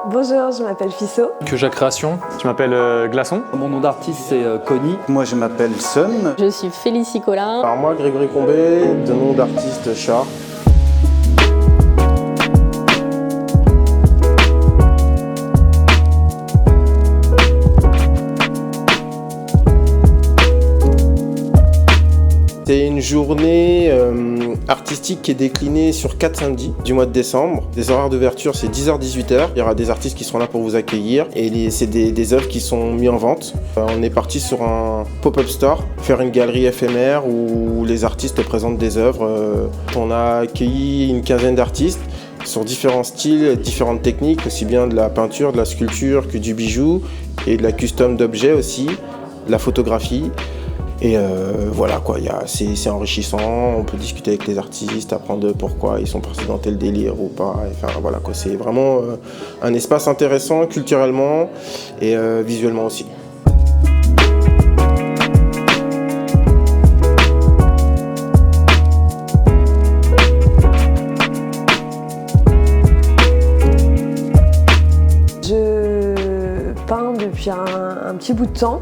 Bonjour, je m'appelle Fisso. Kuja Création. Je m'appelle Glaçon. Mon nom d'artiste c'est Connie. Moi je m'appelle Sun. Je suis Félicie Collin. Alors moi Grégory Combet, de nom d'artiste Chat. C'est une journée artistique qui est déclinée sur 4 samedis du mois de décembre. Les horaires d'ouverture, c'est 10h-18h. Il y aura des artistes qui seront là pour vous accueillir. Et c'est des œuvres qui sont mises en vente. On est parti sur un pop-up store, faire une galerie éphémère où les artistes présentent des œuvres. On a accueilli une quinzaine d'artistes sur différents styles, différentes techniques, aussi bien de la peinture, de la sculpture que du bijou et de la custom d'objets aussi, de la photographie. Et voilà quoi, c'est enrichissant, on peut discuter avec les artistes, apprendre pourquoi ils sont partis dans tel délire ou pas. Enfin voilà quoi, c'est vraiment un espace intéressant culturellement et visuellement aussi. Je peins depuis un petit bout de temps.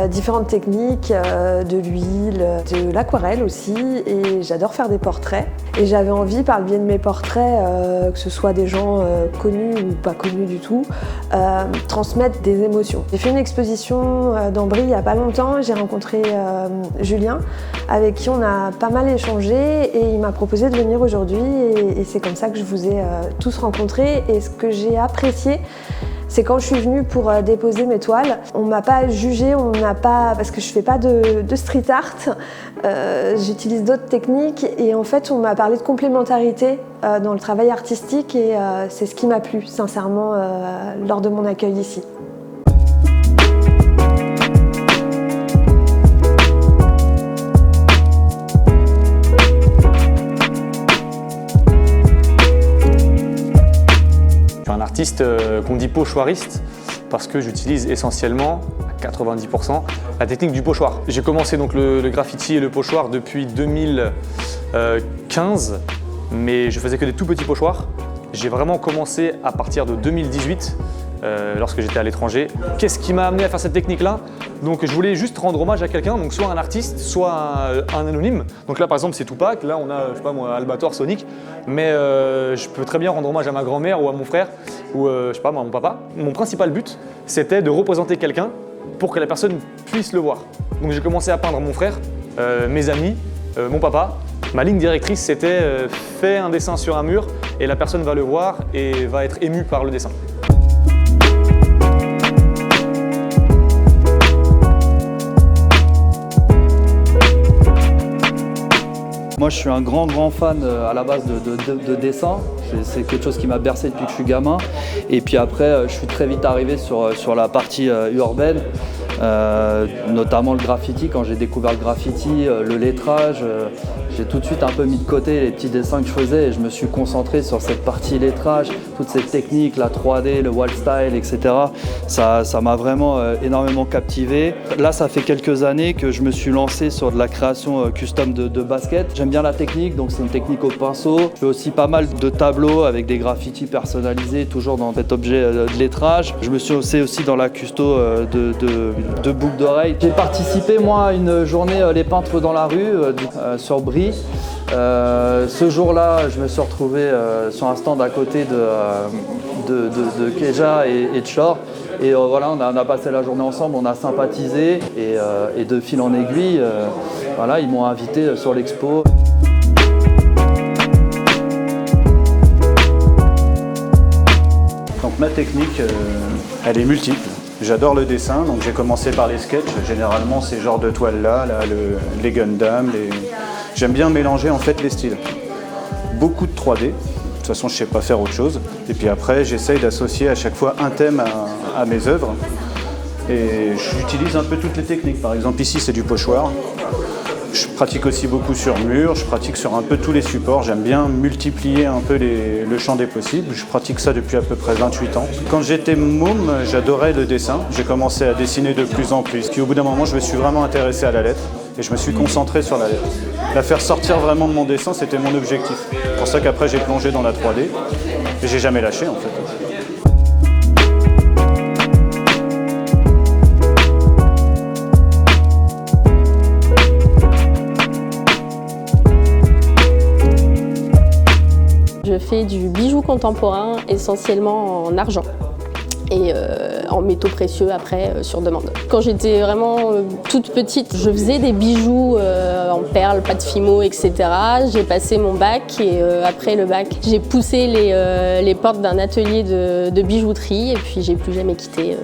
Différentes techniques, de l'huile, de l'aquarelle aussi, et j'adore faire des portraits. Et j'avais envie, par le biais de mes portraits, que ce soit des gens connus ou pas connus du tout, transmettre des émotions. J'ai fait une exposition dans Brie il n'y a pas longtemps, j'ai rencontré Julien, avec qui on a pas mal échangé, et il m'a proposé de venir aujourd'hui, et c'est comme ça que je vous ai tous rencontrés. Et ce que j'ai apprécié, c'est quand je suis venue pour déposer mes toiles, on m'a pas jugée, parce que je fais pas de street art, j'utilise d'autres techniques, et en fait on m'a parlé de complémentarité dans le travail artistique, et c'est ce qui m'a plu sincèrement lors de mon accueil ici. Je suis un artiste qu'on dit pochoiriste parce que j'utilise essentiellement, à 90%, la technique du pochoir. J'ai commencé donc le graffiti et le pochoir depuis 2015, mais je faisais que des tout petits pochoirs. J'ai vraiment commencé à partir de 2018, lorsque j'étais à l'étranger. Qu'est-ce qui m'a amené à faire cette technique-là? Donc je voulais juste rendre hommage à quelqu'un, donc soit un artiste, soit un anonyme. Donc là par exemple c'est Tupac, là on a, je sais pas moi, Albator, Sonic. Mais je peux très bien rendre hommage à ma grand-mère ou à mon frère, ou je sais pas moi, à mon papa. Mon principal but, c'était de représenter quelqu'un pour que la personne puisse le voir. Donc j'ai commencé à peindre mon frère, mes amis, mon papa. Ma ligne directrice c'était fais un dessin sur un mur et la personne va le voir et va être émue par le dessin. Moi je suis un grand fan à la base de dessin. C'est quelque chose qui m'a bercé depuis que je suis gamin. Et puis après je suis très vite arrivé sur la partie urbaine, notamment le graffiti. Quand j'ai découvert le graffiti, le lettrage, j'ai tout de suite un peu mis de côté les petits dessins que je faisais et je me suis concentré sur cette partie lettrage, toutes ces techniques, la 3D, le wall style, etc. Ça m'a vraiment énormément captivé. Là, ça fait quelques années que je me suis lancé sur de la création custom de basket. J'aime bien la technique, donc c'est une technique au pinceau. Je fais aussi pas mal de tableaux avec des graffitis personnalisés, toujours dans cet objet de lettrage. Je me suis lancé aussi dans la custo de boucles d'oreilles. J'ai participé moi à une journée Les Peintres dans la rue sur Brie. Ce jour-là, je me suis retrouvé sur un stand à côté de Keja et de Shore. Et voilà, on a passé la journée ensemble, on a sympathisé et de fil en aiguille, voilà, ils m'ont invité sur l'expo. Donc ma technique, elle est multiple. J'adore le dessin, donc j'ai commencé par les sketchs. Généralement, ces genres de toiles-là, les Gundam, j'aime bien mélanger en fait les styles. Beaucoup de 3D, de toute façon je ne sais pas faire autre chose. Et puis après, j'essaye d'associer à chaque fois un thème à mes œuvres. Et j'utilise un peu toutes les techniques. Par exemple, ici c'est du pochoir. Je pratique aussi beaucoup sur mur, je pratique sur un peu tous les supports. J'aime bien multiplier un peu le champ des possibles. Je pratique ça depuis à peu près 28 ans. Quand j'étais môme, j'adorais le dessin. J'ai commencé à dessiner de plus en plus. Puis au bout d'un moment, je me suis vraiment intéressé à la lettre et je me suis concentré sur la lettre. La faire sortir vraiment de mon dessin, c'était mon objectif. C'est pour ça qu'après, j'ai plongé dans la 3D et j'ai jamais lâché en fait. fais du bijou contemporain, essentiellement en argent. Et en métaux précieux après sur demande. Quand j'étais vraiment toute petite, je faisais des bijoux en perles, pâte fimo, etc. J'ai passé mon bac et après le bac, j'ai poussé les portes d'un atelier de bijouterie et puis j'ai plus jamais quitté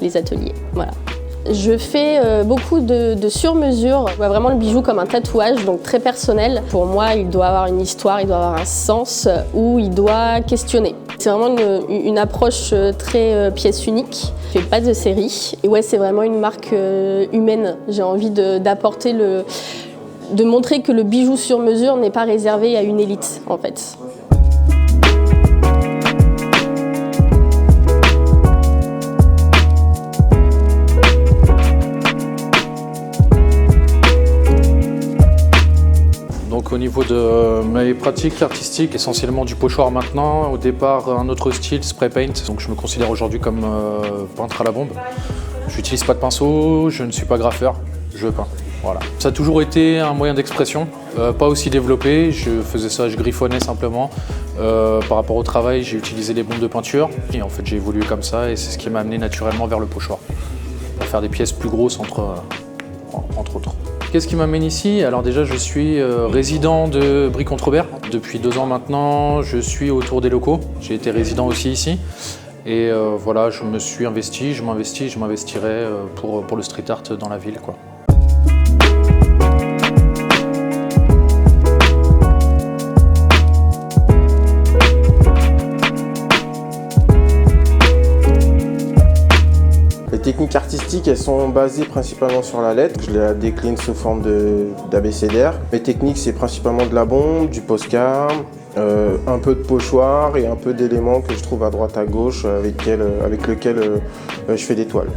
les ateliers. Voilà. Je fais beaucoup de sur-mesure. Je vois vraiment le bijou comme un tatouage, donc très personnel. Pour moi, il doit avoir une histoire, il doit avoir un sens où il doit questionner. C'est vraiment une approche très pièce unique. Je fais pas de série. Et ouais, c'est vraiment une marque humaine. J'ai envie d'apporter de montrer que le bijou sur mesure n'est pas réservé à une élite, en fait. Donc au niveau de mes pratiques artistiques, essentiellement du pochoir maintenant. Au départ, un autre style, spray paint. Donc je me considère aujourd'hui comme peintre à la bombe. Je n'utilise pas de pinceau, je ne suis pas graffeur, je peins. Voilà. Ça a toujours été un moyen d'expression, pas aussi développé. Je faisais ça, je griffonnais simplement. Par rapport au travail, j'ai utilisé les bombes de peinture. Et en fait, j'ai évolué comme ça et c'est ce qui m'a amené naturellement vers le pochoir. Pour faire des pièces plus grosses entre autres. Qu'est-ce qui m'amène ici? Alors déjà, je suis résident de Brie-Contrebert. Depuis 2 ans maintenant, je suis autour des locaux. J'ai été résident aussi ici. Et voilà, je me suis investi, je m'investirai pour le street art dans la ville, quoi. Les techniques artistiques, elles sont basées principalement sur la lettre. Je la décline sous forme d'abécédaire. Mes techniques, c'est principalement de la bombe, du Posca, un peu de pochoir et un peu d'éléments que je trouve à droite à gauche avec lequel je fais des toiles.